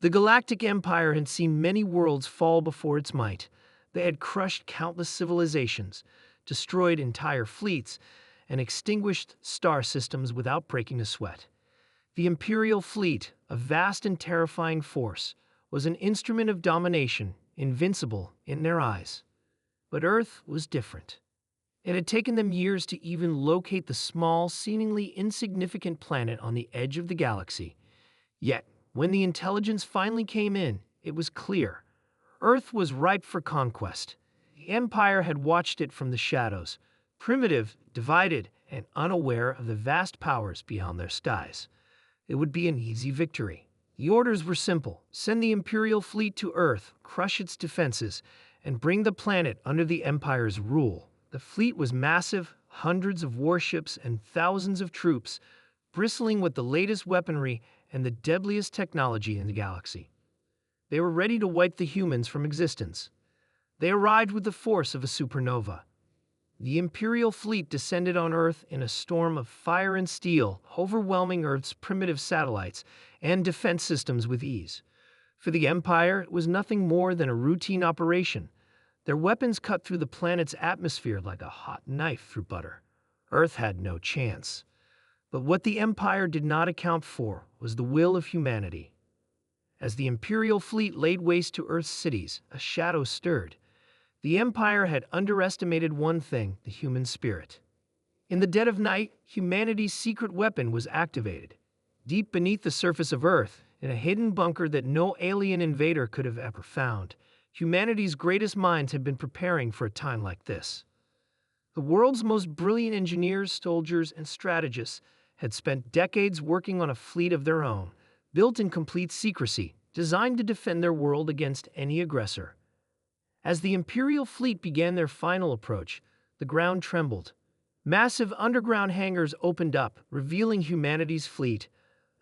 The Galactic Empire had seen many worlds fall before its might. They had crushed countless civilizations, destroyed entire fleets, and extinguished star systems without breaking a sweat. The Imperial fleet, a vast and terrifying force, was an instrument of domination, invincible in their eyes. But Earth was different. It had taken them years to even locate the small, seemingly insignificant planet on the edge of the galaxy. Yet, when the intelligence finally came in, it was clear. Earth was ripe for conquest. The Empire had watched it from the shadows, primitive, divided, and unaware of the vast powers beyond their skies. It would be an easy victory. The orders were simple: send the Imperial fleet to Earth, crush its defenses, and bring the planet under the Empire's rule. The fleet was massive, hundreds of warships and thousands of troops, bristling with the latest weaponry and the deadliest technology in the galaxy. They were ready to wipe the humans from existence. They arrived with the force of a supernova. The Imperial fleet descended on Earth in a storm of fire and steel, overwhelming Earth's primitive satellites and defense systems with ease. For the Empire, it was nothing more than a routine operation. Their weapons cut through the planet's atmosphere like a hot knife through butter. Earth had no chance. But what the Empire did not account for was the will of humanity. As the Imperial fleet laid waste to Earth's cities, a shadow stirred. The Empire had underestimated one thing: the human spirit. In the dead of night, humanity's secret weapon was activated. Deep beneath the surface of Earth, in a hidden bunker that no alien invader could have ever found, humanity's greatest minds had been preparing for a time like this. The world's most brilliant engineers, soldiers, and strategists had spent decades working on a fleet of their own, built in complete secrecy, designed to defend their world against any aggressor. As the Imperial fleet began their final approach, the ground trembled. Massive underground hangars opened up, revealing humanity's fleet,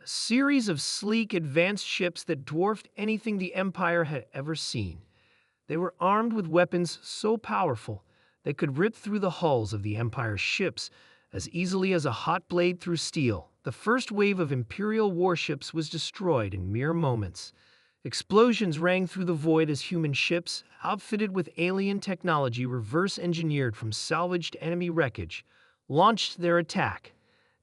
a series of sleek, advanced ships that dwarfed anything the Empire had ever seen. They were armed with weapons so powerful they could rip through the hulls of the Empire's ships as easily as a hot blade through steel. The first wave of Imperial warships was destroyed in mere moments. Explosions rang through the void as human ships, outfitted with alien technology reverse-engineered from salvaged enemy wreckage, launched their attack.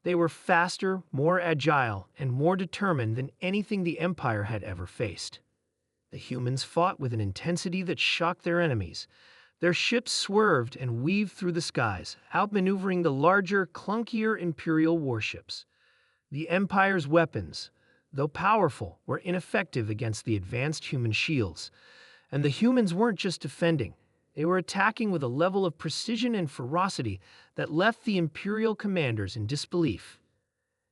They were faster, more agile, and more determined than anything the Empire had ever faced. The humans fought with an intensity that shocked their enemies. Their ships swerved and weaved through the skies, outmaneuvering the larger, clunkier Imperial warships. The Empire's weapons, though powerful, were ineffective against the advanced human shields. And the humans weren't just defending. They were attacking with a level of precision and ferocity that left the Imperial commanders in disbelief.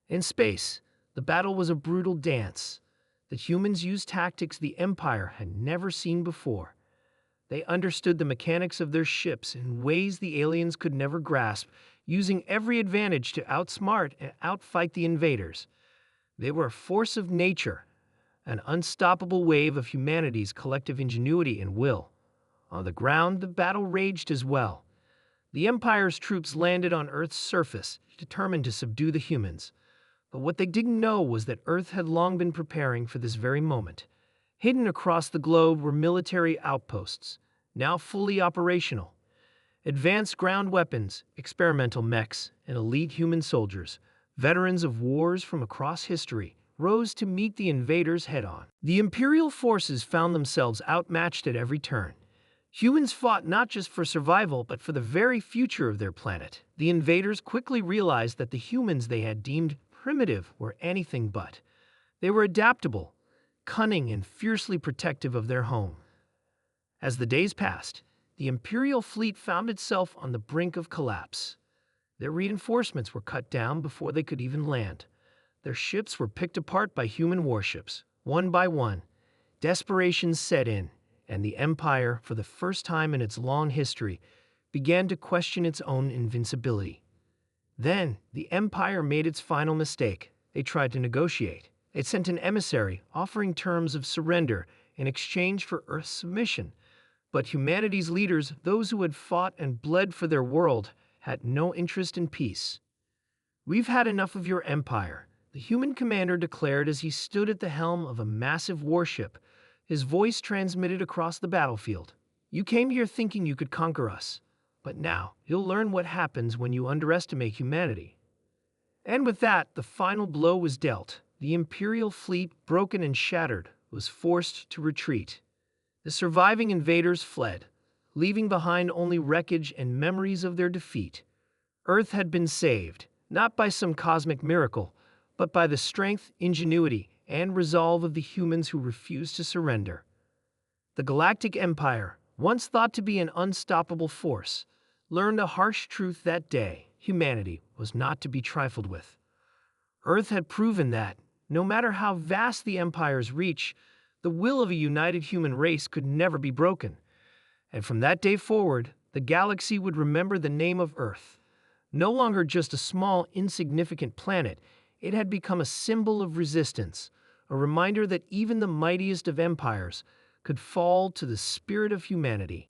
In space, the battle was a brutal dance. The humans used tactics the Empire had never seen before. They understood the mechanics of their ships in ways the aliens could never grasp, using every advantage to outsmart and outfight the invaders. They were a force of nature, an unstoppable wave of humanity's collective ingenuity and will. On the ground, the battle raged as well. The Empire's troops landed on Earth's surface, determined to subdue the humans. But what they didn't know was that Earth had long been preparing for this very moment. Hidden across the globe were military outposts, now fully operational. Advanced ground weapons, experimental mechs, and elite human soldiers, veterans of wars from across history, rose to meet the invaders head-on. The Imperial forces found themselves outmatched at every turn. Humans fought not just for survival, but for the very future of their planet. The invaders quickly realized that the humans they had deemed primitive were anything but. They were adaptable, cunning, and fiercely protective of their home. As the days passed, the Imperial fleet found itself on the brink of collapse. Their reinforcements were cut down before they could even land. Their ships were picked apart by human warships, one by one. Desperation set in, and the Empire, for the first time in its long history, began to question its own invincibility. Then, the Empire made its final mistake. They tried to negotiate. It sent an emissary offering terms of surrender in exchange for Earth's submission. But humanity's leaders, those who had fought and bled for their world, had no interest in peace. "We've had enough of your empire," the human commander declared as he stood at the helm of a massive warship, his voice transmitted across the battlefield. You came here thinking you could conquer us, but now you'll learn what happens when you underestimate humanity. And with that, the final blow was dealt. The Imperial fleet, broken and shattered, was forced to retreat. The surviving invaders fled, leaving behind only wreckage and memories of their defeat. Earth had been saved, not by some cosmic miracle, but by the strength, ingenuity, and resolve of the humans who refused to surrender. The Galactic Empire, once thought to be an unstoppable force, learned a harsh truth that day: humanity was not to be trifled with. Earth had proven that, no matter how vast the Empire's reach, the will of a united human race could never be broken. And from that day forward, the galaxy would remember the name of Earth. No longer just a small, insignificant planet, it had become a symbol of resistance, a reminder that even the mightiest of empires could fall to the spirit of humanity.